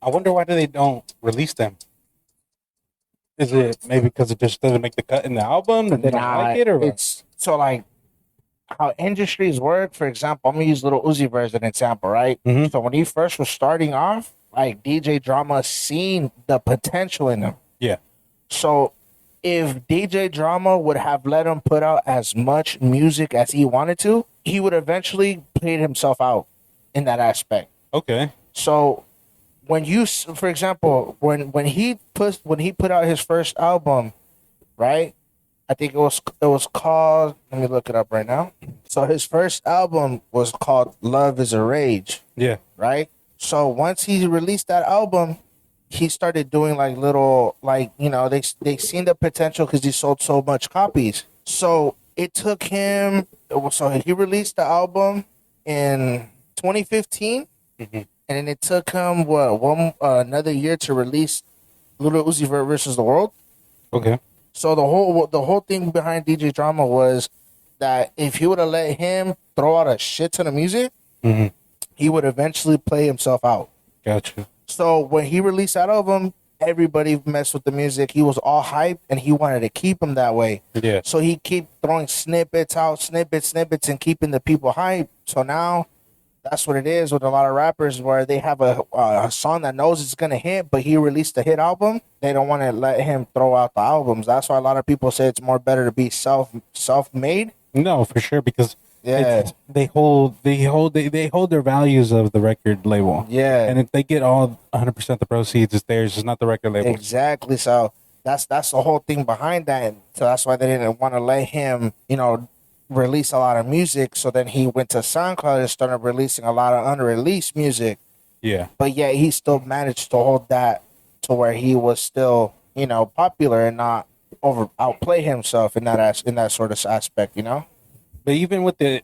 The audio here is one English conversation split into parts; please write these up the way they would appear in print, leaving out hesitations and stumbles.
I wonder why they don't release them. Is it maybe because it just doesn't make the cut in the album and they don't like it, or what? It's so like how industries work. For example, I'm gonna use Little Uzi Vert as an example, right? Mhm. So when he first was starting off, like DJ Drama seen the potential in him. Yeah. So if DJ Drama would have let him put out as much music as he wanted to, he would eventually played himself out in that aspect. Okay. So when for example, when he put out his first album, right? I think it was called. Let me look it up right now. So his first album was called "Love Is a Rage," Yeah. right? So once he released that album, he started doing like little, like, they seen the potential because he sold so much copies. So it took him. So he released the album in 2015, Mhm. and then it took him another year to release Little Uzi Vert versus the World. Okay. So the whole thing behind DJ Drama was that if he would have let him throw out a shit ton of music, Mhm. he would eventually play himself out. Gotcha. So when he released that album, everybody messed with the music. He was all hyped, and he wanted to keep him that way. Yeah. So he keep throwing snippets out, snippets, and keeping the people hyped. So now that's what it is with a lot of rappers, where they have a song that knows it's gonna hit, but he released a hit album. They don't want to let him throw out the albums. That's why a lot of people say it's more better to be self-made. No, for sure, because Yeah. they hold their values of the record label. Yeah. And if they get all 100% the proceeds, it's theirs. It's not the record label. Exactly. So that's the whole thing behind that. And so that's why they didn't want to let him, release a lot of music. So then he went to SoundCloud and started releasing a lot of unreleased music. Yeah. But yet he still managed to hold that to where he was still, popular and not outplay himself in that sort of aspect, But even with the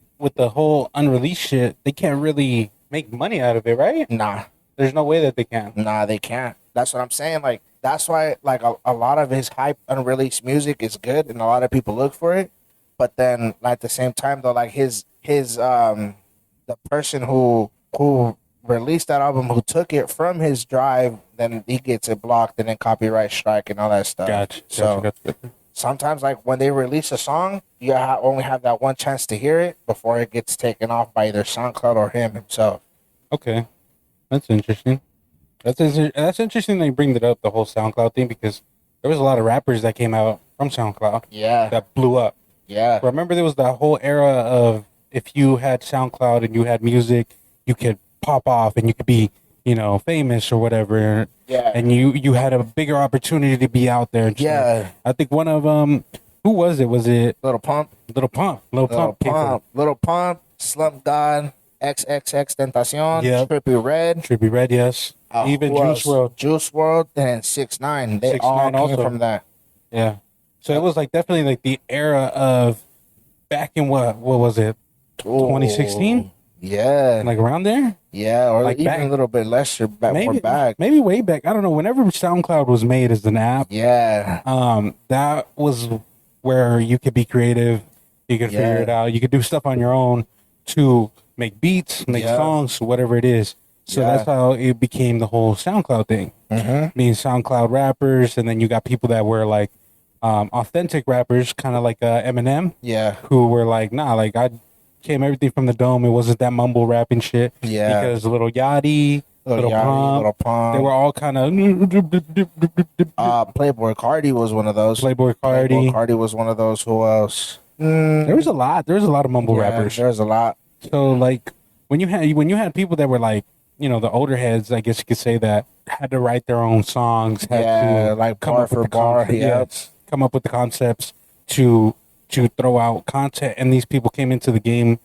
whole unreleased shit, they can't really make money out of it, right? Nah. There's no way that they can. Nah, they can't. That's what I'm saying. Like, that's why, like, a lot of his hype unreleased music is good and a lot of people look for it. But then, like, at the same time, though, like, the person who released that album, who took it from his drive, then he gets it blocked and then copyright strike and all that stuff. Gotcha. Sometimes, like, when they release a song, you only have that one chance to hear it before it gets taken off by either SoundCloud or him himself. Okay. That's interesting. That's interesting that you bring that up, the whole SoundCloud thing, because there was a lot of rappers that came out from SoundCloud Yeah. that blew up. Yeah. Remember, there was that whole era of if you had SoundCloud and you had music, you could pop off and you could be, famous or whatever. Yeah. And you had a bigger opportunity to be out there. Yeah. I think one of who was it? Was it Little Pump? Little Pump? Little Pump, Slump God, XXX Tentacion, Yep. Trippie Red, Trippie Red, yes. Even who Juice else? WRLD. Juice WRLD, and 6ix9ine. They 6ix9ine all came also. from that. Yeah. So it was like definitely like the era of back in what was it? 2016? Yeah. Like around there? Yeah, or like even back- a little bit lesser more back. Maybe way back. I don't know. Whenever SoundCloud was made as an app, Yeah. that was where you could be creative. You could figure Yeah. it out. You could do stuff on your own to make beats, make Yeah. songs, whatever it is. So Yeah. that's how it became the whole SoundCloud thing. Mm-hmm. Being SoundCloud rappers, and then you got people that were like authentic rappers, kind of like Eminem, Yeah. who were like, nah, like I came everything from the dome. It wasn't that mumble rapping shit. Yeah. Because Little Yachty, Little Pump, Little Pump. they were all kind of Playboy Cardi was one of those. Playboy Cardi. Playboy Cardi was one of those. Who else? There was a lot. There was a lot of mumble rappers. There's a lot. So like when you had people that were like, the older heads, I guess you could say, that had to write their own songs, had to like come bar up with for the bar. concept- Yeah. come up with the concepts to throw out content, and these people came into the game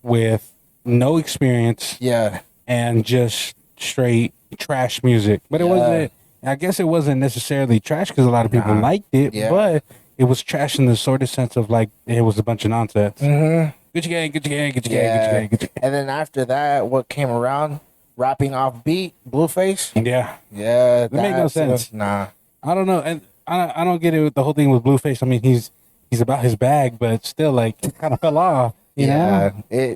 with no experience Yeah. and just straight trash music. But it Yeah. wasn't. I guess it wasn't necessarily trash because a lot of people liked it, Yeah. but it was trash in the sort of sense of like it was a bunch of nonsense. Mm-hmm. Get your gang, get your gang, get your Yeah. gang, get your gang, get your And then after that, what came around? Rapping off beat, Blueface. gang. Yeah, Yeah, that made no sense. Nah. I don't know, and I don't get it with the whole thing with Blueface. I mean, he's about his bag, but still, like, it kind of fell off. You know, he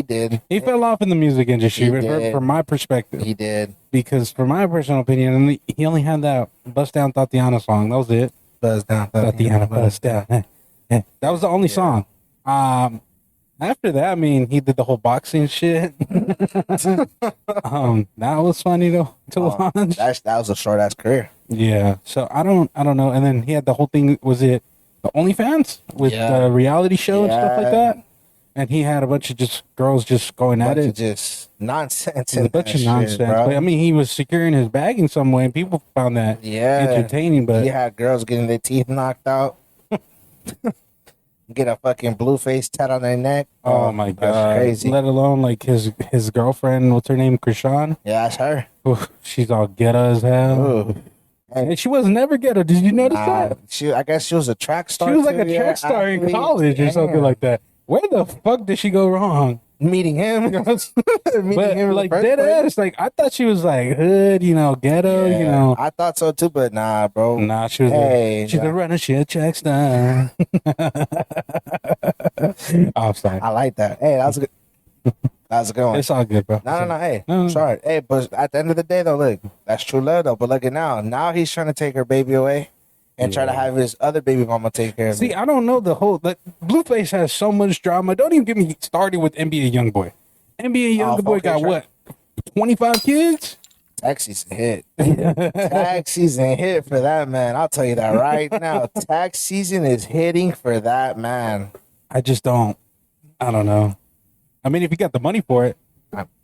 did. he fell off in the music industry, He but did. from my perspective, He did. because from my personal opinion, he only had that "Bust Down Tatiana" song. That was it. Buzz down, Tatiana, bust down. That was the only song. After that, I mean, he did the whole boxing shit. That was funny to watch. That was a short ass career. Yeah. So I don't know. And then he had the whole thing. Was it the OnlyFans with the reality show and stuff like Yeah. that? And he had a bunch of just girls just going at Bunch of it. just nonsense. A bunch of nonsense. bro. But I mean, he was securing his bag in some way, and people found that entertaining. But he had girls getting their teeth knocked out. Get a fucking blue face tat on their neck. oh my that's god, crazy. Let alone like his girlfriend. What's her name? Krishan. Yeah, that's her. Oof, she's all ghetto as hell. Ooh. And she was never ghetto. Did you notice that? I guess she was a track star. She was like too, a track star in athlete. college or something Damn. like that. Where the fuck did she go wrong? Meeting him. Meeting But him in the like first dead place. ass, like I thought she was like hood, ghetto, Yeah, I thought so too, but nah, bro. Nah, she was she's a runner, she a track star. I'm sorry. I like that. Hey, that was a good. That was a good one. It's all good, bro. No. Hey, No. sorry. Hey, but at the end of the day, though, look, that's true love, though. But look at now. Now he's trying to take her baby away and try to have his other baby mama take care of See, it. I don't know the whole. Like, Blueface has so much drama. Don't even get me started with NBA YoungBoy. NBA YoungBoy fuck, got sure. what? 25 kids? Tax season hit. Tax season hit for that man. I'll tell you that right now. Tax season is hitting for that man. I just don't. I don't know. I mean, if you got the money for it,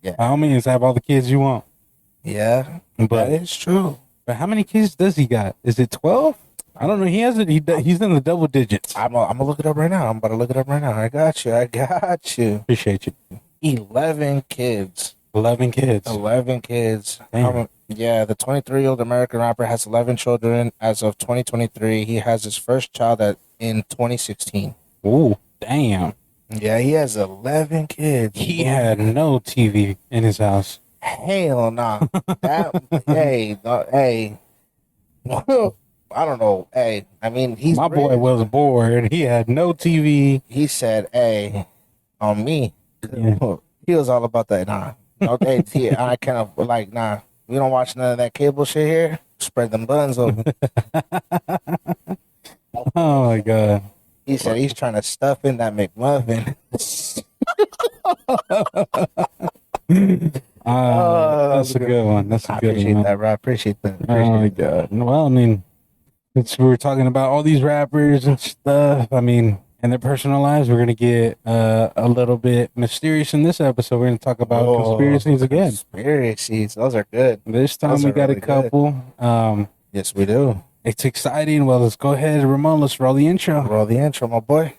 Yeah. by all means, have all the kids you want. Yeah. But That is true. But how many kids does he got? Is it 12? I don't know. He has it. He's in the double digits. I'm gonna look it up right now. I'm about to look it up right now. I got you. Appreciate you. 11 kids. 11 kids. 11 kids. Damn. Yeah, the 23-year-old American rapper has 11 children as of 2023. He has his first child in 2016. Ooh, damn. Yeah, he has 11 kids. He had no TV in his house. Hell nah. Hey. I don't know. Hey, I mean, he's My boy rich. was bored. He had no TV. He said, "Hey, on me." Yeah. He was all about that. Nah, okay. I kind of like, nah. We don't watch none of that cable shit here. Spread them buns over. Oh my god. He said he's trying to stuff in that McMuffin. That's a good one. That's a I good appreciate one. that, bro. I appreciate that. Oh my god. Well, I mean, since we were talking about all these rappers and stuff, I mean, and their personal lives, we're gonna get a little bit mysterious in this episode. We're gonna talk about conspiracies again. Conspiracies. Those are good. This time Those we are got really a couple. Yes, we do. It's exciting. Well, let's go ahead, Ramon. Let's roll the intro. Roll the intro, my boy.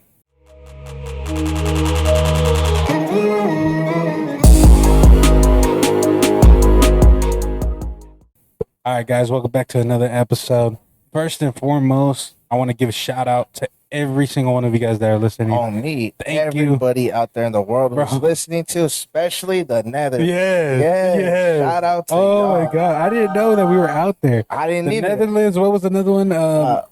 All right, guys, welcome back to another episode. First and foremost, I want to give a shout out to every single one of you guys that are listening. On me. Thank you. Everybody out there in the world who's Bro. listening to, especially the Nether. Yes. Shout out to Oh y'all. my god, I didn't know that we were out there. I didn't The either. Netherlands. What was another one?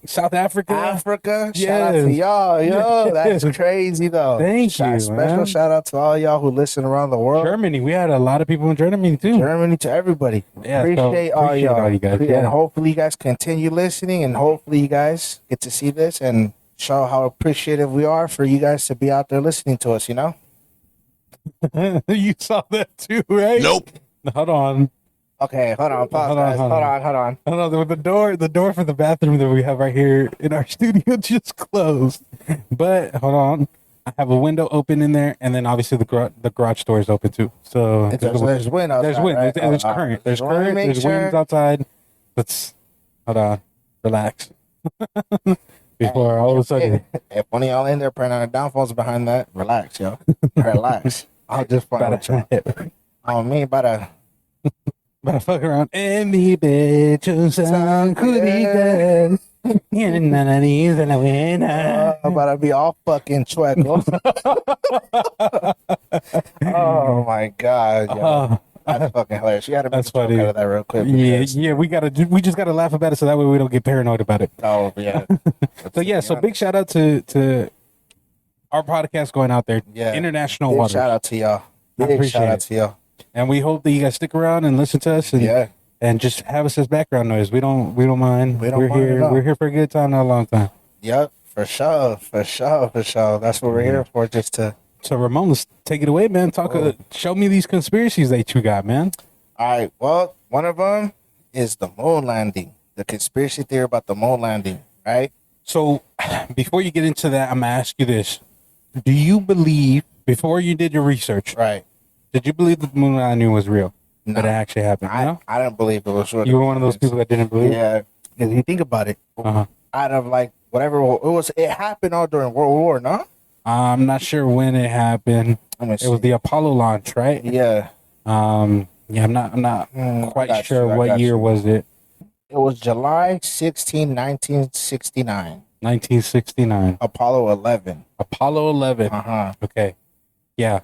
South Africa. Africa. Shout out to Yes. y'all. Yo, that's Yes. crazy though. Thank you, Special man. shout out to all y'all who listen around the world. Germany. We had a lot of people in Germany too. Germany, to everybody. Yeah, so appreciate all appreciate y'all. all you guys, And yeah. hopefully you guys continue listening, and hopefully you guys get to see this and show how appreciative we are for you guys to be out there listening to us. You know. You saw that too, right? Nope. Hold on. Okay, hold on. Pause, Hold on, guys. hold Hold on. on. Hold on. The door for the bathroom that we have right here in our studio just closed. But hold on. I have a window open in there, and then obviously the garage door is open too. So There's wind outside. There's wind. right? There's Oh, current. There's just wanna current. make There's sure- winds outside. Let's hold on. Relax. Before all of a sudden, If one of y'all in there praying on the downfalls behind that, relax, yo. Relax. I'll just find with y'all. better Me, about to. fuck around. And the bitch sound culitas. And none of these in the winter. I'm about to be all fucking chueco. Oh my god, yo. That's fucking hilarious. You gotta make That's a joke funny. out of that real quick. Yeah, because- yeah, we just gotta laugh about it so that way we don't get paranoid about it. Oh yeah. So yeah, so big shout out to our podcast going out there. Yeah. International Big waters. shout out to y'all. I Big appreciate shout out it. to y'all. And we hope that you guys stick around and listen to us and just have us as background noise. We don't mind. We don't We're mind at here. all. We're here for a good time, not a long time. Yep, for sure. That's what we're here for, just to... So Ramon, let's take it away, man. Show me these conspiracies that you got, man. All right, well, one of them is the moon landing. The conspiracy theory about the moon landing, right? So before you get into that, I'm going to ask you this. Do you believe, before you did your research, Right. did you believe that the moon landing was real? No. That it actually happened? No? I didn't believe it was real. You were one of those people that didn't believe? Yeah, because you think about it, Uh-huh. out of like whatever it happened all during World War, no? I'm not sure when it happened. Let me It was see. the Apollo launch, right? Yeah, Yeah, I'm not I quite got sure you, I what got year you. was it. it was July 16, 1969. 1969. Apollo 11. Apollo 11. Okay. Yeah.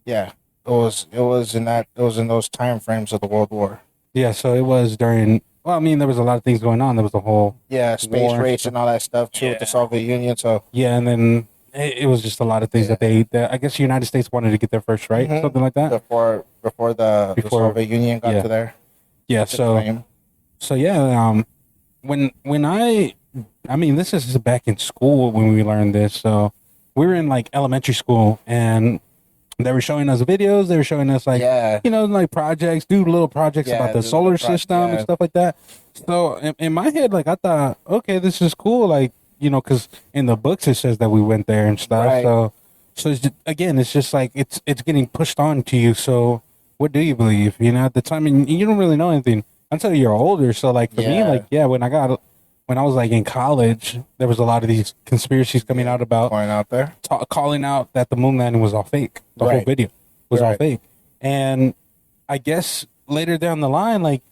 Yeah, it was in those time frames of the World War. Yeah, so it was during, well, I mean, there was a lot of things going on. There was the whole, Yeah, space War. race and all that stuff too with the Yeah. Soviet Union. So yeah, and then it was just a lot of things that I guess the United States wanted to get there first, right? Mhm. Something like that. before the Before- Soviet Union got yeah. to there. Yeah, to so claim. yeah, when I mean, this is back in school when we learned this. So we were in like elementary school, and they were showing us videos. They were showing us like, Yeah. like projects, do little projects Yeah, about the do solar little system and yeah. stuff like that. So in my head, like I thought, okay, this is cool. Like, because in the books it says that we went there and stuff. Right. So it's just, again, it's just like it's getting pushed on to you. So what do you believe? At the time, and you don't really know anything until you're older. So like for me, Yeah. like when I was like in college, there was a lot of these conspiracies coming out about Going out there. calling out that the moon landing was all fake. The whole Right. video was all Right. fake. And I guess later down the line, like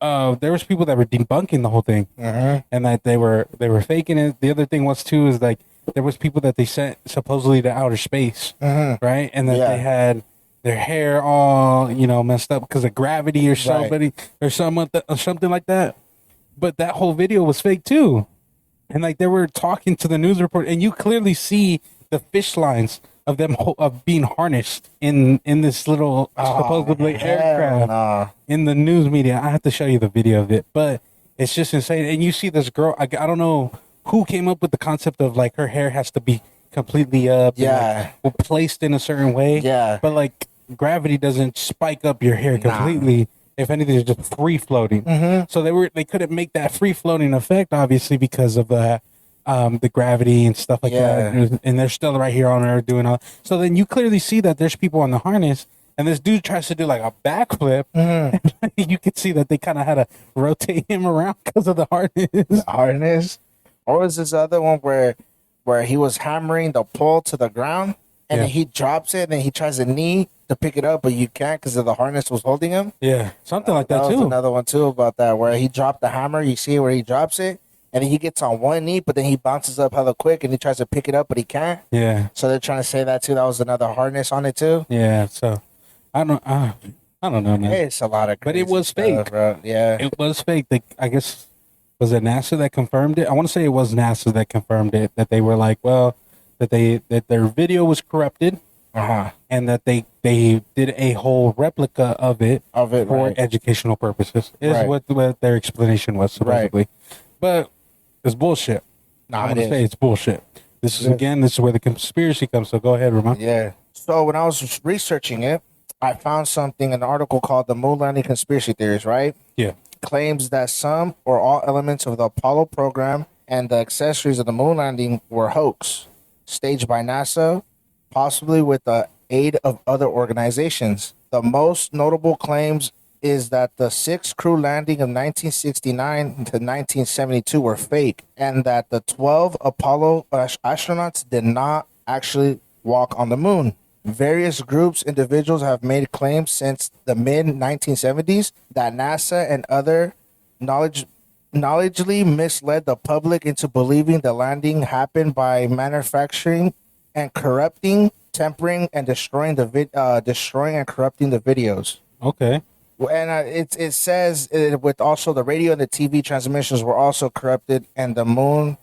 there was people that were debunking the whole thing and that they were faking it. The other thing was too is like there was people that they sent supposedly to outer space, right? And that Yeah. they had their hair all messed up because of gravity or something or something like that. But that whole video was fake too. And like they were talking to the news report, and you clearly see the fish lines of them of being harnessed in this little supposedly aircraft Nah. in the news media. I have to show you the video of it, but it's just insane. And you see this girl. I don't know who came up with the concept of like her hair has to be completely up, Yeah. and, like, placed in a certain way. Yeah. but like gravity doesn't spike up your hair completely. If anything, it's just free floating. So they couldn't make that free floating effect, obviously, because of the gravity and stuff like that. And they're still right here on Earth doing all. So then you clearly see that there's people on the harness, and this dude tries to do like a backflip. You can see that they kind of had to rotate him around because of the harness. Harness. Or was this other one where he was hammering the pole to the ground and then he drops it and then he tries to knee to pick it up, but you can't because of the harness was holding him? Yeah, something like that was too. another one too about that where he dropped the hammer. You see where he drops it and then he gets on one knee, but then he bounces up hella quick and he tries to pick it up, but he can't. Yeah, So they're trying to say that too. That was another harness on it too. yeah. So I don't know, man. It's a lot of But it crazy was fake. stuff, bro. Yeah. It was fake. I guess, was it NASA that confirmed it? I want to say it was NASA that confirmed it. That they were like, well, that their video was corrupted, and that they did a whole replica of it Of it, for right. educational purposes. Is Right. what their explanation was supposedly, but it's bullshit. Nah, I'm it gonna is. say it's bullshit. This is It is. again. This is where the conspiracy comes. So go ahead, Ramon. Yeah. So when I was researching it, I found something, an article called "The Moon Landing Conspiracy Theories." Right? Yeah. Claims that some or all elements of the Apollo program and the accessories of the moon landing were hoax, staged by NASA, possibly with the aid of other organizations. The most notable claims is that the 6 crew landing of 1969 to 1972 were fake, and that the 12 Apollo astronauts did not actually walk on the moon. Various groups, individuals have made claims since the mid 1970s that NASA and other knowledgeably misled the public into believing the landing happened by manufacturing and corrupting, tempering, and destroying destroying and corrupting the videos. Okay. And it says with also the radio and the TV transmissions were also corrupted, and the moon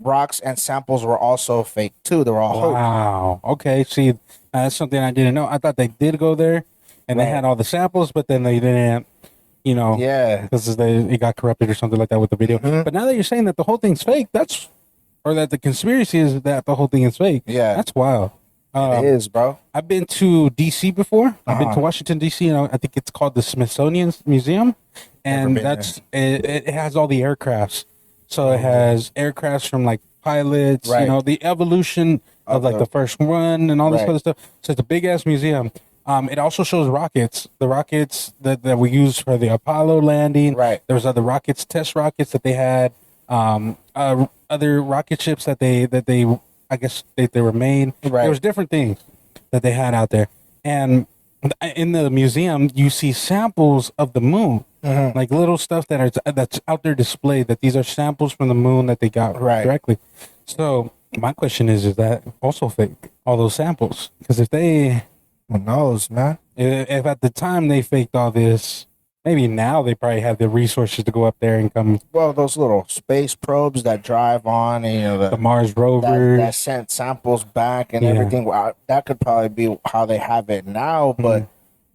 rocks and samples were also fake too. They were all hoax. Wow. Okay. See, that's something I didn't know. I thought they did go there, and they Right. had all the samples, but then they didn't. You know, Yeah. because it got corrupted or something like that with the video. Mhm. But now that you're saying that the whole thing's fake, or that the conspiracy is that the whole thing is fake. Yeah. That's wild. It is, bro. I've been to DC before. I've been to Uh-huh. Washington DC, and I think it's called the Smithsonian Museum, and been it has all the aircrafts. So it has aircrafts from like pilots, Right. the evolution of like the first run and all this Right. other stuff. So it's a big ass museum. It also shows rockets, the rockets that we used for the Apollo landing. Right. There was other rockets, test rockets that they had, other rocket ships that they I guess they were made. Right. There was different things that they had out there, and in the museum you see samples of the moon, like little stuff that's out there displayed. That these are samples from the moon that they got Right. directly. So my question is that also fake? All those samples? Because if they Who knows, man? if at the time they faked all this, maybe now they probably have the resources to go up there and come Well, those little space probes that drive on, and the Mars that rovers. sent samples back and Yeah. everything. Well, that could probably be how they have it now, but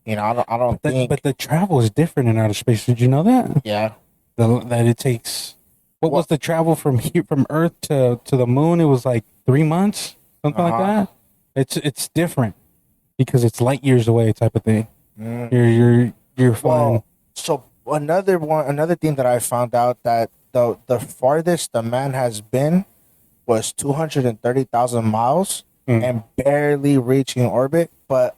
I don't think. But the travel is different in outer space. Did you know that? Yeah, That it takes. What was the travel from here from Earth to the moon? It was like 3 months, something like Uh-huh. that. It's different because it's light years away, type of thing. You're flying. Well, so another thing that I found out that the farthest the man has been was 230,000 miles and barely reaching orbit, but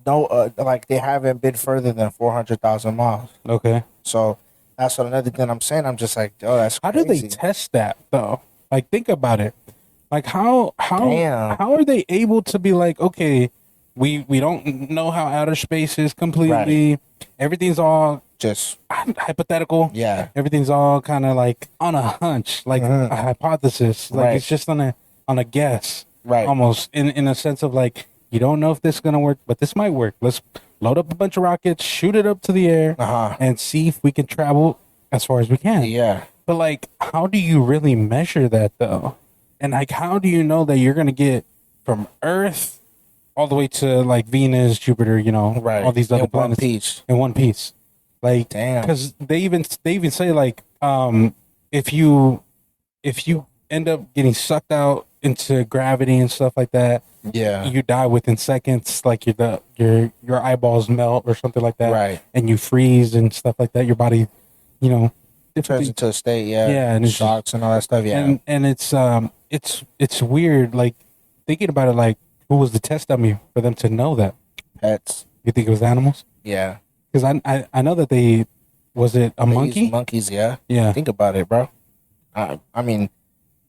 no, like they haven't been further than 400,000 miles. Okay. So that's what another thing I'm saying. I'm just like, oh, that's How do crazy. they test that though? Like, think about it. Like, how Damn. how are they able to be like, okay, we don't know how outer space is completely. Everything's all Just hypothetical. yeah, Everything's all kind of like on a hunch, like a hypothesis. Like Right. it's just on a guess, Right. almost in a sense of like you don't know if this is gonna work, but this might work. Let's load up a bunch of rockets, shoot it up to the air, Uh-huh. and see if we can travel as far as we can. yeah. But like, how do you really measure that though? And like, how do you know that you're gonna get from Earth all the way to like Venus, Jupiter, Right. all these other In one planets piece. in one piece? Like, Damn. because they even say like, if you end up getting sucked out into gravity and stuff like that, Yeah. you die within seconds. Like your eyeballs melt or something like that, Right. and you freeze and stuff like that. Your body, different Turns things. into a state, yeah. Yeah, and it's shocks and all that stuff, yeah. And it's weird. Like thinking about it, like who was the test dummy for them to know that? Pets, You think it was animals? yeah. Because I know that was it a They use monkey? monkeys, yeah. Yeah, Think about it, bro. I mean,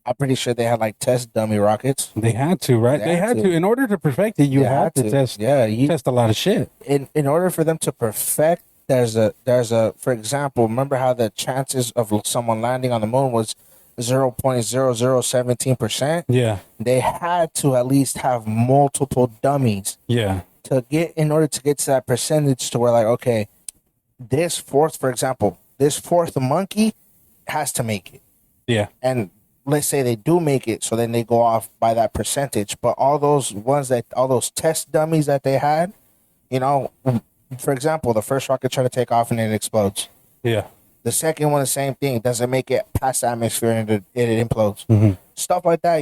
I'm pretty sure they had like test dummy rockets. they had to, right? They had to. In order to perfect it, you They had to test Yeah, test a lot of shit. in order for them to perfect, there's a for example, remember how the chances of someone landing on the moon was 0.0017%? Yeah, They had to at least have multiple dummies yeah, in order to get to that percentage to where like, okay, for example, this fourth monkey has to make it. yeah, And let's say they do make it, so then they go off by that percentage. But all those test dummies that they had, for example, the first rocket tried to take off and it explodes. yeah. The second one, the same thing, doesn't make it past the atmosphere and it implodes. Stuff like that,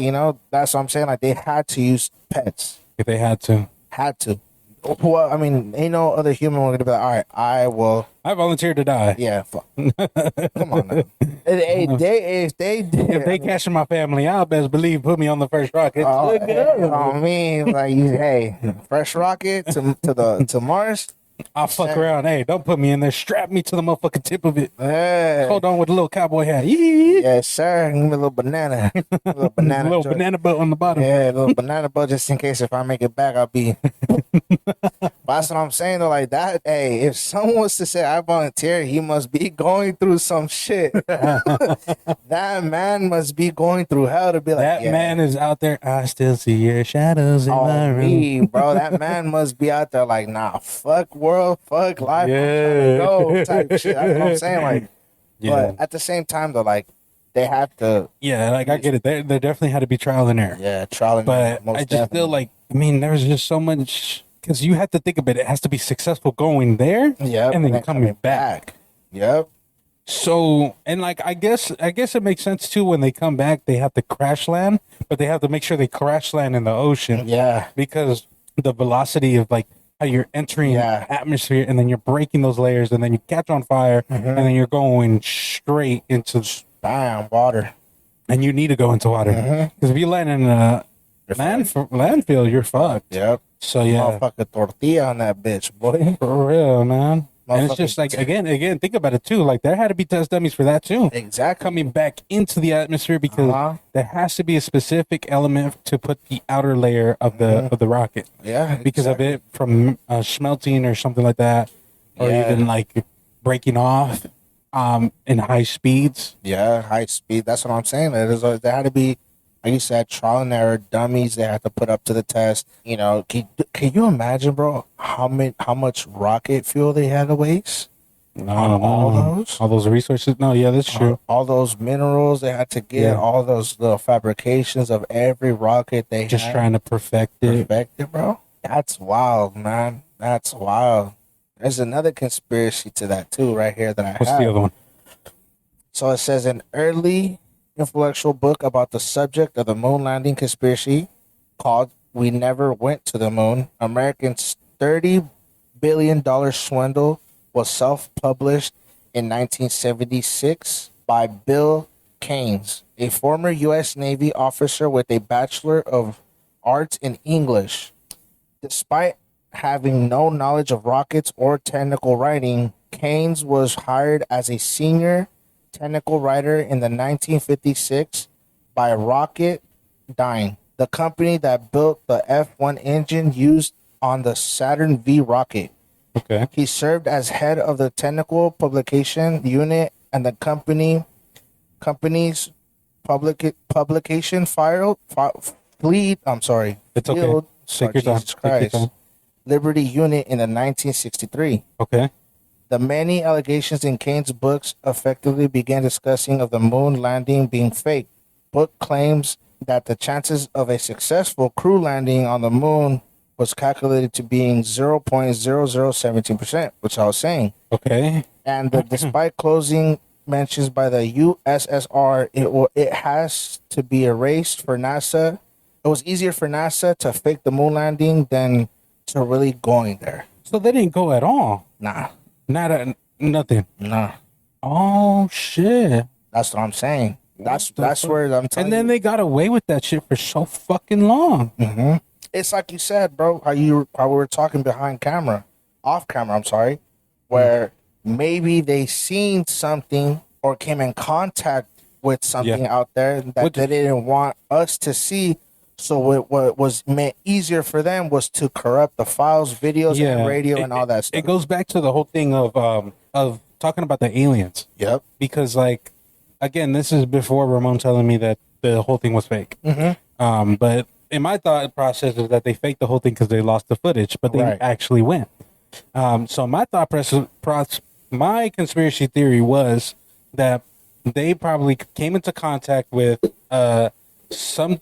that's what I'm saying. Like they had to use pets, If they had to, had to. Well, I mean, ain't no other human going to be like, all right, I will. I volunteered to die. Yeah, fuck. Come on now. If they did, If they cash in my family out, best believe put me on the first rocket. I mean, like hey, fresh rocket to Mars. I'll fuck around. Hey, don't put me in there. Strap me to the motherfucking tip of it. Hey. Hold on with a little cowboy hat. Yee. Yes, sir. Give me a little banana. A little banana. little joint. banana boat on the bottom. Yeah, a little banana boat just in case if I make it back, I'll be. But that's what I'm saying though. Like that. Hey, if someone was to say I volunteer, he must be going through some shit. That man must be going through hell to be like That yeah. man is out there. I still see your shadows in my Oh, room. me, bro. That man must be out there like, nah, fuck world, fuck life, Yeah. I'm trying to go type shit. That's what I'm saying. Like, Yeah. but at the same time, though, like, they have to. Yeah, like I get it. There definitely had to be trial and error. Yeah, trial and But most I just definitely. feel like, I mean, there's just so much because you have to think of it. It has to be successful going there, Yep, and then coming back. Yep. So, and like I guess it makes sense too when they come back. They have to crash land, but they have to make sure they crash land in the ocean Yeah. because the velocity of like how you're entering Yeah. atmosphere, and then you're breaking those layers, and then you catch on fire, and then you're going straight into, Bam, water. and you need to go into water because if you land in a landfill, you're fucked. Yep. So yeah, Motherfucking tortilla on that bitch, boy. for real, man. And it's Motherfucking- just like again, think about it too. Like there had to be test dummies for that too. Exactly. Coming back into the atmosphere because there has to be a specific element to put the outer layer of the rocket Yeah. because of it from smelting or something like that, or Yeah. even like breaking off in high speeds. Yeah, high speed. That's what I'm saying. There had to be, like you said, trial and error, dummies they had to put up to the test. You know, can you imagine, bro, how much rocket fuel they had to waste? No, all those resources. No, yeah, that's true. All those minerals they had to get, Yeah. all those little fabrications of every rocket they Just had. trying to perfect it. Perfect it, bro. That's wild, man. That's wild. There's another conspiracy to that too, right here that I What's have. the other one? So it says an early influential book about the subject of the moon landing conspiracy called "We Never Went to the Moon." Americans' $30 billion swindle was self-published in 1976 by Bill Keynes, a former U.S. Navy officer with a Bachelor of Arts in English. Despite having no knowledge of rockets or technical writing, Keynes was hired as a senior technical writer in the 1956 by Rocketdyne, the company that built the F-1 engine used on the Saturn V rocket. Okay. He served as head of the technical publication unit and the company's publication fleet. I'm sorry. It's okay. Field, Take your time. Jesus Take your Christ. time. Liberty unit in the 1963. Okay. The many allegations in Keynes' books effectively began discussing of the moon landing being fake. Book claims that the chances of a successful crew landing on the moon was calculated to being 0.0017%, which I was saying. Okay. And despite closing mentions by the USSR, it has to be erased for NASA. It was easier for NASA to fake the moon landing than to really going there. So they didn't go at all. Nah. Nothing. Nah. Oh shit. That's what I'm saying. That's where I'm telling And then they got away with that shit for so fucking long. you. It's like you said, bro, how we were talking off camera, I'm sorry, where maybe they seen something or came in contact with something out there that they didn't want us to see. So what was meant easier for them was to corrupt the files, videos, and radio and all that stuff. It goes back to the whole thing of talking about the aliens. Yep. Because like, again, this is before Ramon telling me that the whole thing was fake. But in my thought process is that they faked the whole thing because they lost the footage, but they actually went. So my thought process, my conspiracy theory was that they probably came into contact with some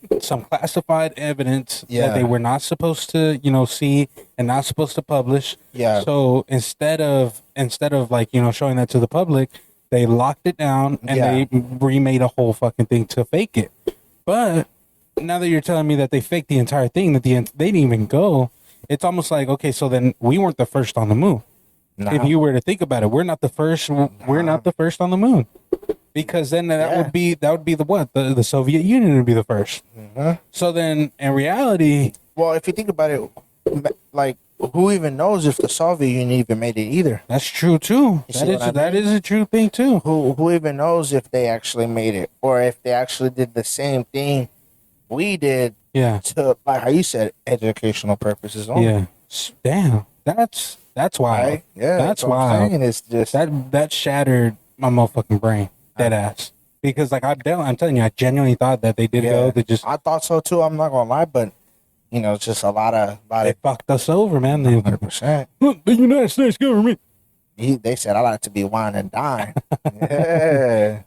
classified evidence that they were not supposed to, see and not supposed to publish. Yeah. So instead of like, showing that to the public, they locked it down and they remade a whole fucking thing to fake it. But now that you're telling me that they faked the entire thing, that they didn't even go, it's almost like, okay, so then we weren't the first on the moon. Nah. If you were to think about it, we're not the first. We're not the first on the moon, because then that would be the what? The Soviet Union would be the 1st. So then, in reality, well, if you think about it, like, who even knows if the Soviet Union even made it either? that's true too. That is a true thing too. Who even knows if they actually made it or if they actually did the same thing we did? Yeah. To, like how you said, educational purposes only. Yeah. Damn. That's why. Right? Yeah. That's what why. I'm saying. It's just That shattered my motherfucking brain. Dead ass. Because like I'm telling you, I genuinely thought that they did go. They just I thought so too. I'm not gonna lie, but it's just a lot of they fucked us over, man. They 100%. the United States government. They said I like to be wine and dine. Yeah.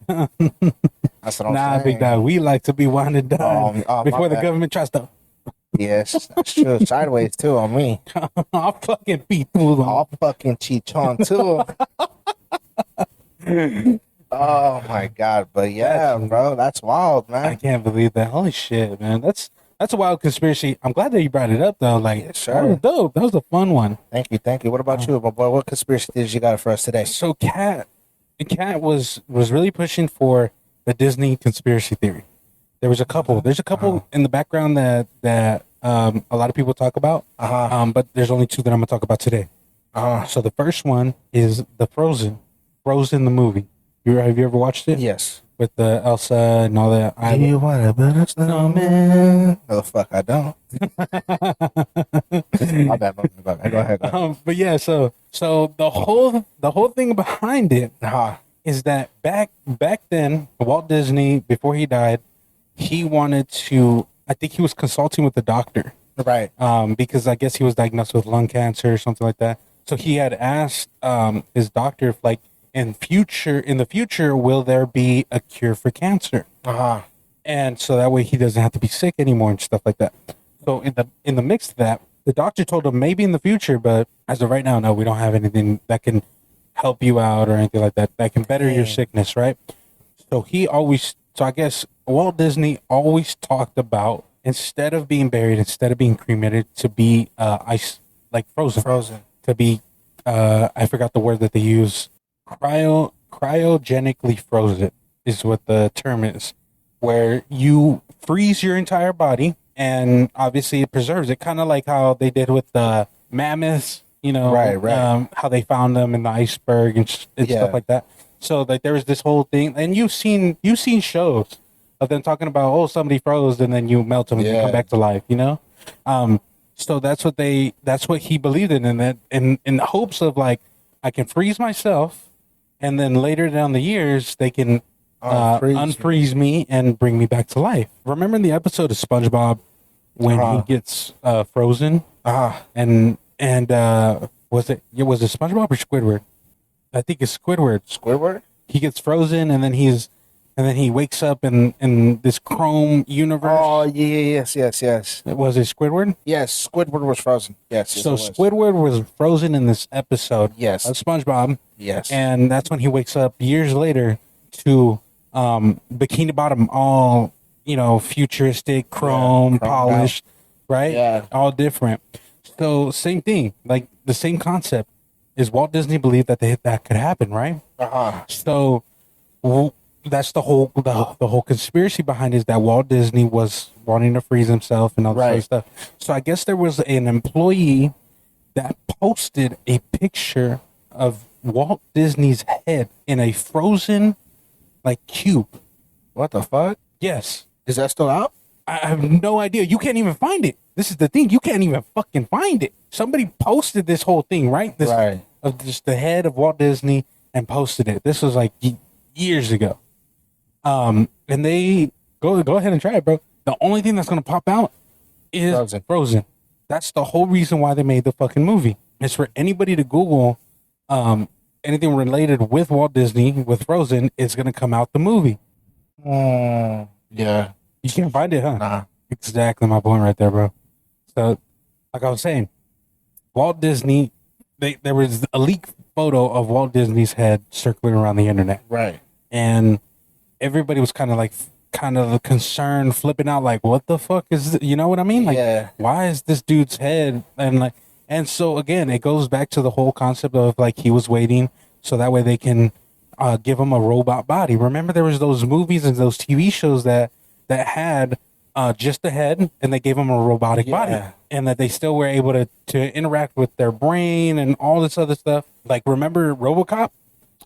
That's what I'm Nah, saying. big dog. We like to be one and done my before the bad. government tries to. Yes, that's true. Sideways too on me. I'll fucking beat through them. I'll fucking chichon too. Oh my god! But yeah, bro, that's wild, I man. can't believe that. Holy shit, man. That's a wild conspiracy. I'm glad that you brought it up though. Like, Yeah, sure. that was dope. That was a fun one. Thank you, thank you. What about you, my boy? What conspiracy theories you got for us today? So, Cat was really pushing for the Disney conspiracy theory. There was a couple. There's a couple in the background that a lot of people talk about. But there's only two that I'm gonna talk about today. So the first one is the Frozen the movie. Have you ever watched it? Yes. With the Elsa and all that. Do you want to build a snowman? No, the fuck, I don't. My bad. Go ahead. But yeah, so the whole thing behind it is that back then, Walt Disney, before he died, he wanted to. I think he was consulting with the doctor, Right. because I guess he was diagnosed with lung cancer or something like that. So he had asked his doctor if, like, in the future, will there be a cure for cancer? And so that way he doesn't have to be sick anymore and stuff like that. So in the mix of that, the doctor told him maybe in the future, but as of right now, no, we don't have anything that can help you out or anything like that can better your sickness, right? So I guess Walt Disney always talked about, instead of being buried, instead of being cremated, to be ice, like frozen. To be I forgot the word that they use. Cryogenically frozen is what the term is, where you freeze your entire body and obviously it preserves it, kind of like how they did with the mammoths, Right. how they found them in the iceberg and stuff like that. So like there was this whole thing, and you've seen shows of them talking about, oh, somebody froze and then you melt them and they come back to life, so that's what he believed in, and that in the hopes of, like, I can freeze myself, and then later down the years they can unfreeze me and bring me back to life. Remember in the episode of SpongeBob when he gets frozen? And was it SpongeBob or Squidward? I think it's Squidward. Squidward? He gets frozen and then he wakes up in this chrome universe. Oh, yes. Was it Squidward? Yes, Squidward was frozen. Yes. So Squidward was frozen in this episode. Yes. Of SpongeBob. Yes. And that's when he wakes up years later to Bikini Bottom, all futuristic, chrome polished, right? Yeah. All different. So same thing, like the same concept. Is Walt Disney believed that that could happen, right? So that's the whole conspiracy behind it, is that Walt Disney was wanting to freeze himself and all that sort of stuff. So I guess there was an employee that posted a picture of Walt Disney's head in a frozen, like, cube. What the fuck? Yes. Is that still out? I have no idea. You can't even find it. This is the thing. You can't even fucking find it. Somebody posted this whole thing, right? Of just the head of Walt Disney, and posted it. This was like years ago. And they go ahead and try it, bro. The only thing that's gonna pop out is Frozen. That's the whole reason why they made the fucking movie. It's for anybody to Google anything related with Walt Disney with Frozen. It's gonna come out the movie. Yeah. You can't find it, huh? Nah. Exactly my point right there, bro. So, like I was saying, Walt Disney, there was a leaked photo of Walt Disney's head circling around the internet. Right. And everybody was kind of concerned, flipping out, like, what the fuck is this? You know what I mean? Like, why is this dude's head? And so again, it goes back to the whole concept of, like, he was waiting so that way they can give him a robot body. Remember, there was those movies and those TV shows that had just the head, and they gave him a robotic body, and that they still were able to interact with their brain and all this other stuff. Like, remember RoboCop?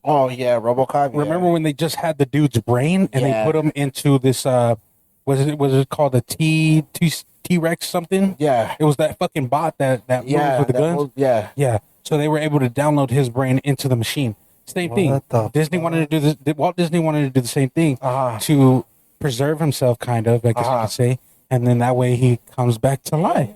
Oh yeah, RoboCop. Remember when they just had the dude's brain and they put him into this was it called a T-Rex something? Yeah. It was that fucking bot that moves with the guns. Yeah. So they were able to download his brain into the machine. Same thing. Disney wanted to do this. Walt Disney wanted to do the same thing to preserve himself, kind of, I guess you could say, and then that way he comes back to life.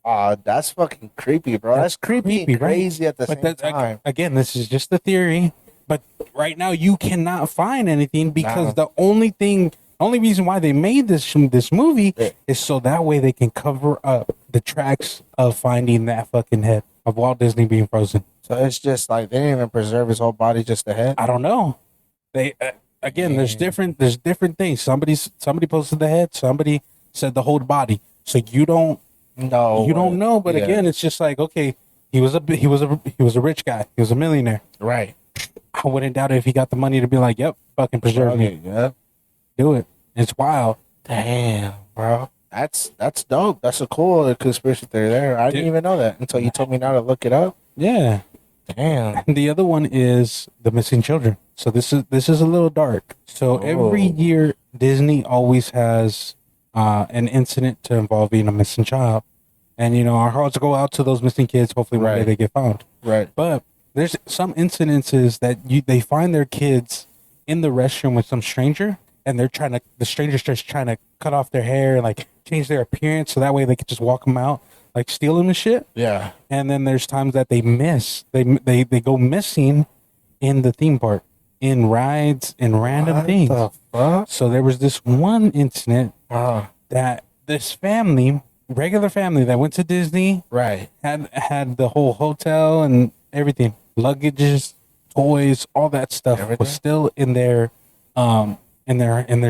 That's fucking creepy, bro. That's creepy and crazy, right? At the same time. Again, this is just a theory. But right now you cannot find anything because the only reason why they made this movie is so that way they can cover up the tracks of finding that fucking head of Walt Disney being frozen. So it's just like they didn't even preserve his whole body, just the head. I don't know. They again, there's different things. Somebody posted the head. Somebody said the whole body. So you don't know. But again, it's just like, okay, he was a rich guy. He was a millionaire. Right. I wouldn't doubt it if he got the money to be like, yep, fucking preserve me. Yeah. Do it. It's wild. Damn, bro. That's dope. That's a cool conspiracy theory there. I didn't even know that until you told me now to look it up. Yeah. Damn. And the other one is the missing children. So this is a little dark. So every year Disney always has an incident to involving a missing child. And our hearts go out to those missing kids. Hopefully one day they get found. Right. But there's some incidences that they find their kids in the restroom with some stranger, and the stranger's just trying to cut off their hair and like change their appearance so that way they could just walk them out, like steal them and shit. Yeah. And then there's times that they go missing in the theme park, in rides and random things. The fuck? So there was this one incident that this regular family that went to Disney, Right. had the whole hotel and everything, luggages, toys, all that stuff was still in their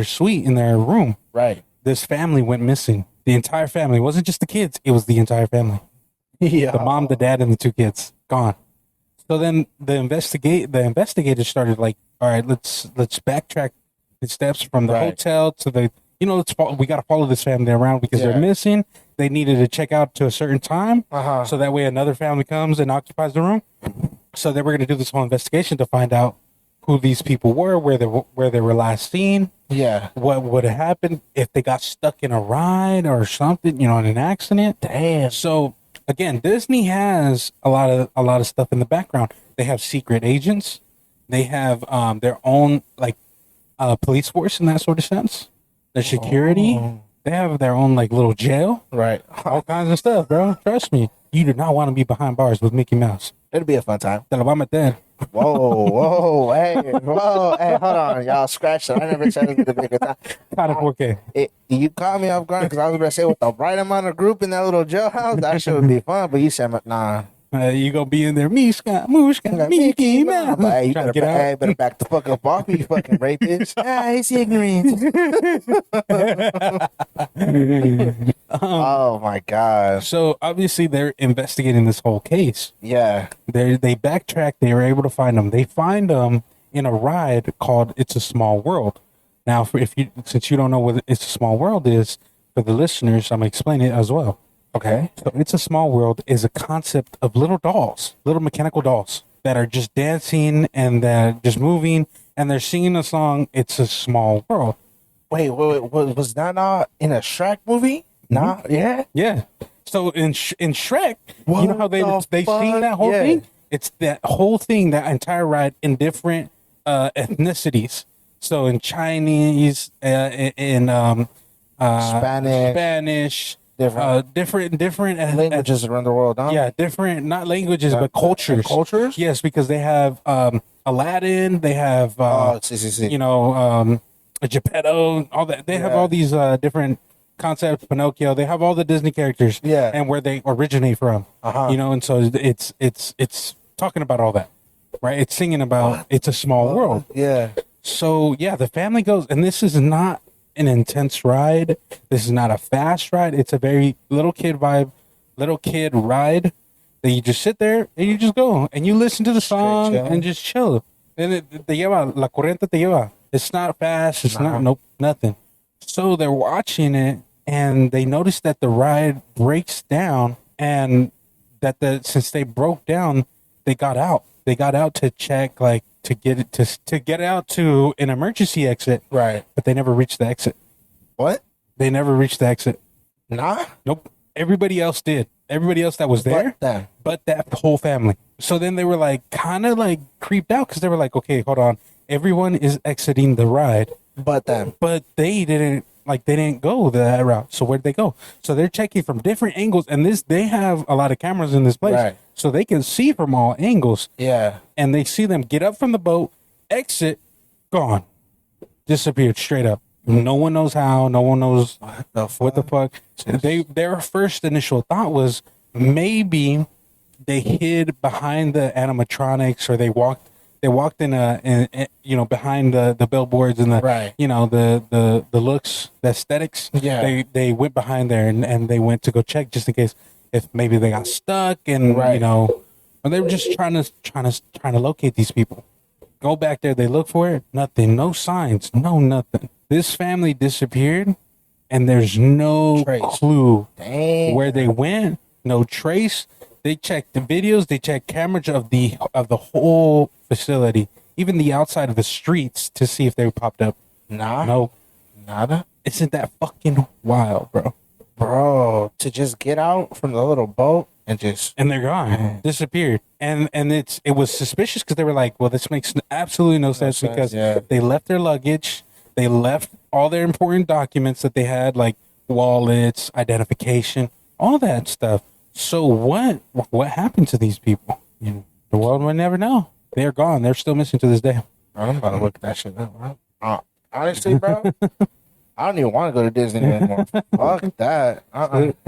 suite, in their room. Right. This family went missing. The entire family. It wasn't just the kids, it was the entire family. Yeah. The mom, the dad, and the two kids gone. So then the investigators started like, all right, let's backtrack the steps from the hotel to the, we got to follow this family around because they're missing. They needed to check out to a certain time, so that way another family comes and occupies the room. So they were going to do this whole investigation to find out who these people were, where they were last seen. Yeah. What would have happened if they got stuck in a ride or something, in an accident. Damn. So again, Disney has a lot of stuff in the background. They have secret agents. They have their own like police force in that sort of sense. Their security. They have their own like little jail. Right. All kinds of stuff, bro. Trust me. You do not want to be behind bars with Mickey Mouse. It'll be a fun time. Te lo va a meter. Whoa, hey, hold on, y'all scratch it. I never said it was a bigger time. You caught me off guard because I was going to say with the right amount of group in that little jailhouse, that shit would be fun. But you said, nah. You gonna be in there, Mishka, Mushka, Mickey Mouse. Hey, you better back the fuck up off me, you fucking rapist. He's ignorant. Oh my god. So obviously they're investigating this whole case. Yeah. They backtrack. They were able to find them. They find them in a ride called "It's a Small World." Now, since you don't know what "It's a Small World" is, for the listeners, I'm gonna explain it as well. Okay. So "It's a Small World" is a concept of little dolls, little mechanical dolls that are just dancing and they're just moving and they're singing a song. It's a small world. Wait, was that not in a Shrek movie? Nah, yeah. Yeah. So in Shrek, you know how they sing that whole thing? It's that whole thing, that entire ride in different ethnicities. So in Chinese, in Spanish, different languages around the world. Huh? Yeah, different, not languages, but cultures. Cultures? Yes, because they have Aladdin, they have Geppetto, all that. They have all these different concepts. Pinocchio. They have all the Disney characters. Yeah, and where they originate from. And so it's talking about all that, right? It's singing about It's a Small World. Yeah. So yeah, the family goes, and this is not an intense ride. This is not a fast ride. It's a very little kid ride that you just sit there and you just go and you listen to the song and just chill. And te lleva, la corriente te lleva. It's not fast. It's not, nothing. So they're watching it and they notice that the ride breaks down and that since they broke down, they got out. They got out to check, like, to get out to an emergency exit. Right. But they never reached the exit. What? They never reached the exit. Nah? Nope. Everybody else did. Everybody else that was there. But that whole family. So then they were like, kind of like creeped out because they were like, okay, hold on. Everyone is exiting the ride. But them. But they didn't like they didn't go that route. So where'd they go? So they're checking from different angles, and they have a lot of cameras in this place, Right. so they can see from all angles. Yeah. And they see them get up from the boat, exit, gone, disappeared straight up. No one knows how. No one knows what the fuck. Their first initial thought was maybe they hid behind the animatronics, or they walked in behind the billboards and the Right. the looks, the aesthetics. Yeah. They went behind there and they went to go check just in case if maybe they got stuck and Right. or they were just trying to locate these people. Go back there, they look for it, nothing, no signs, no nothing. This family disappeared, and there's no Trace. clue Dang. where they went, no trace. They checked the videos, they checked cameras of the whole facility, even the outside of the streets to see if they popped up. Nah. No, Nada. isn't that fucking wild, bro? Bro, to just get out from the little boat and just And they're gone, disappeared, and it was suspicious because they were like, well, this makes absolutely no sense sense, because yeah. they left their luggage, they left all their important documents that they had, like wallets, identification, all that stuff. So what happened to these people? The world will never know. They're gone. They're still missing to this day. I'm about to look that shit up, bro. Honestly, bro, I don't even want to go to Disney anymore. Fuck that.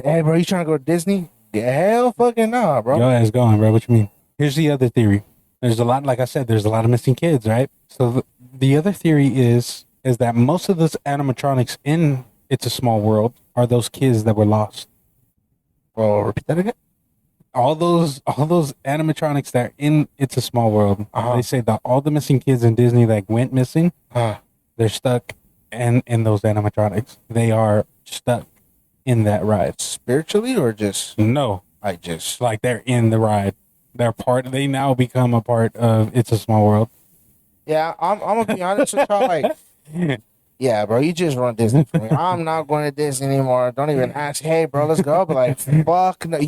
Hey, bro, you trying to go to Disney? Hell fucking nah, bro. Your ass gone, bro. What you mean? Here's the other theory. There's a lot, like I said, there's a lot of missing kids, right? So the other theory is that most of those animatronics in It's a Small World are those kids that were lost. Well, repeat that again. All those animatronics that are in It's a Small World, Uh-huh. they say that all the missing kids in Disney that went missing, Huh. they're stuck in those animatronics. They are stuck in that ride. Spiritually or just No, like just like they're in the ride. They now become a part of It's a Small World. yeah. I'm gonna be honest with y'all. Like, yeah, bro, you just run Disney for me. I'm not going to Disney anymore. Don't even ask. Hey, bro, let's go. But like, fuck no.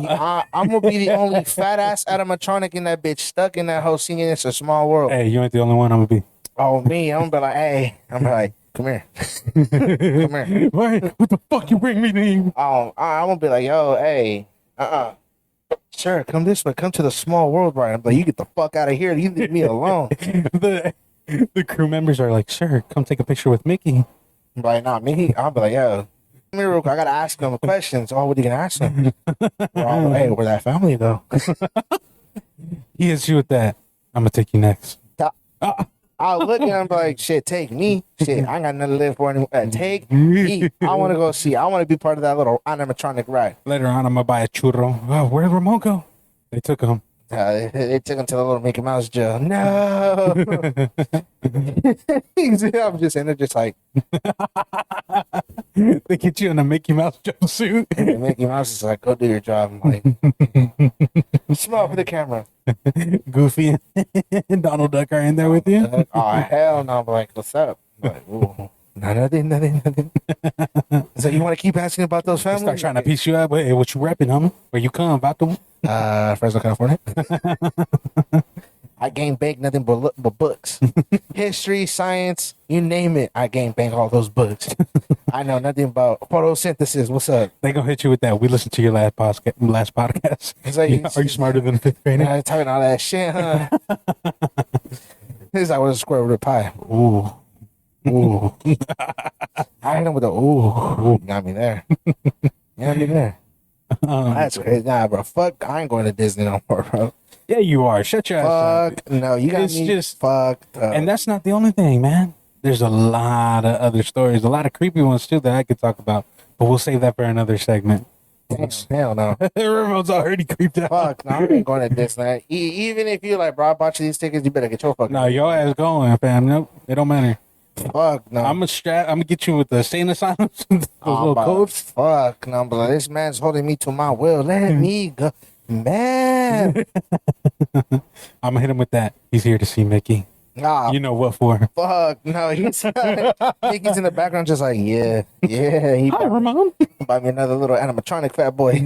I'm gonna be the only fat ass animatronic in that bitch stuck in that whole singing It's a Small World. Hey, you ain't the only one. I'm gonna be. Oh, me. I'm gonna be like, hey. I'm gonna be like, come here. Come here. Why? What the fuck you bring me to? I'm gonna be like, yo, hey, sure, come this way. Come to the Small World ride. I'm like, you get the fuck out of here. You leave me alone. The crew members are like, sure, come take a picture with Mickey. I'm like, nah, me. I'll be like, yo, come here real quick. I gotta ask them questions. Oh, what are you gonna ask them? Well, hey, where that family go? He hits you with that. I'm gonna take you next. I'll look at him like, shit, take me. Shit, I ain't got nothing to live for anymore. Take me. I want to go see. I want to be part of that little animatronic ride. Later on, I'm gonna buy a churro. Oh, where'd Ramon go? They took him. They took him to the little Mickey Mouse jail. No. I'm just in there, just like, They get you in a Mickey Mouse jumpsuit. and Mickey Mouse is like, go do your job. I'm like, smile for the camera. Goofy and Donald Duck are in there with you. Oh, hell no. I'm like, what's up? I'm like, ooh. Nothing. So you want to keep asking about those They families? start trying to piece you up. Hey, what you repping, homie? Where you come, Vato? Fresno, California. I game bank nothing but books. History, science, you name it. I game bank all those books. I know nothing about photosynthesis. What's up? They gonna hit you with that. We listened to your last podcast. It's like, Yeah, are you smarter than a fifth grader? I'm talking all that shit, huh? This is like, what's a square root of pi? Ooh. Ooh. I hit him with the ooh. You got me there. You got me there. That's crazy. Nah, bro. Fuck. I ain't going to Disney no more, bro. Yeah, you are. Shut your ass up. Fuck. No, you got It's me just- fucked up. And that's not the only thing, man. There's a lot of other stories, a lot of creepy ones too that I could talk about, but we'll save that for another segment. Damn, hell no. Everyone's already creeped out. Fuck. No, I ain't going to Disney. Even if you like, bro, I bought you these tickets, you better get your fucking. No, your ass going, fam. Nope, it don't matter. Fuck. No. I'm gonna get you with the sane asylums, those little but codes. fuck. No, but this man's holding me to my will. Let me go. Man. I'm gonna hit him with that. He's here to see Mickey. Nah, You know what for? fuck. No, he's Mickey's in the background just like, yeah. He Hi, Ramon. buy me another little animatronic fat boy.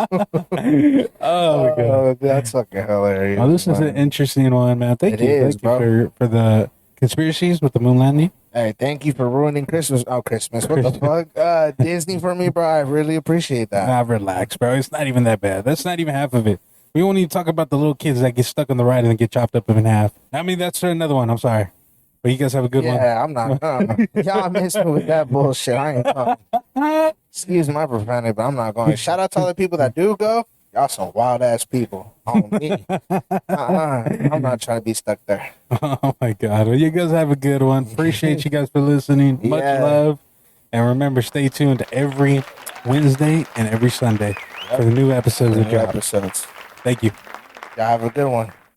Oh my god. Oh, that's fucking hilarious. Oh, this is man. an interesting one, man. Thank It you. is, Thank you for the conspiracies with the moon landing. Hey, thank you for ruining Christmas. Oh, Christmas. What the fuck? Disney for me, bro. I really appreciate that. Nah, relax, bro. It's not even that bad. That's not even half of it. We won't even talk about the little kids that get stuck on the ride and get chopped up in half. I mean, that's another one. I'm sorry. But you guys have a good one. Yeah, I'm not. Y'all miss me with that bullshit. I ain't going. Excuse my profanity, but I'm not going. Shout out to all the people that do go. Y'all some wild ass people. On me. I'm not trying to be stuck there. Oh my God. Well, you guys have a good one. Appreciate you guys for listening. Much Yeah. love. And remember, stay tuned every Wednesday and every Sunday for the new episodes of New Drop. episodes. Thank you. Y'all have a good one.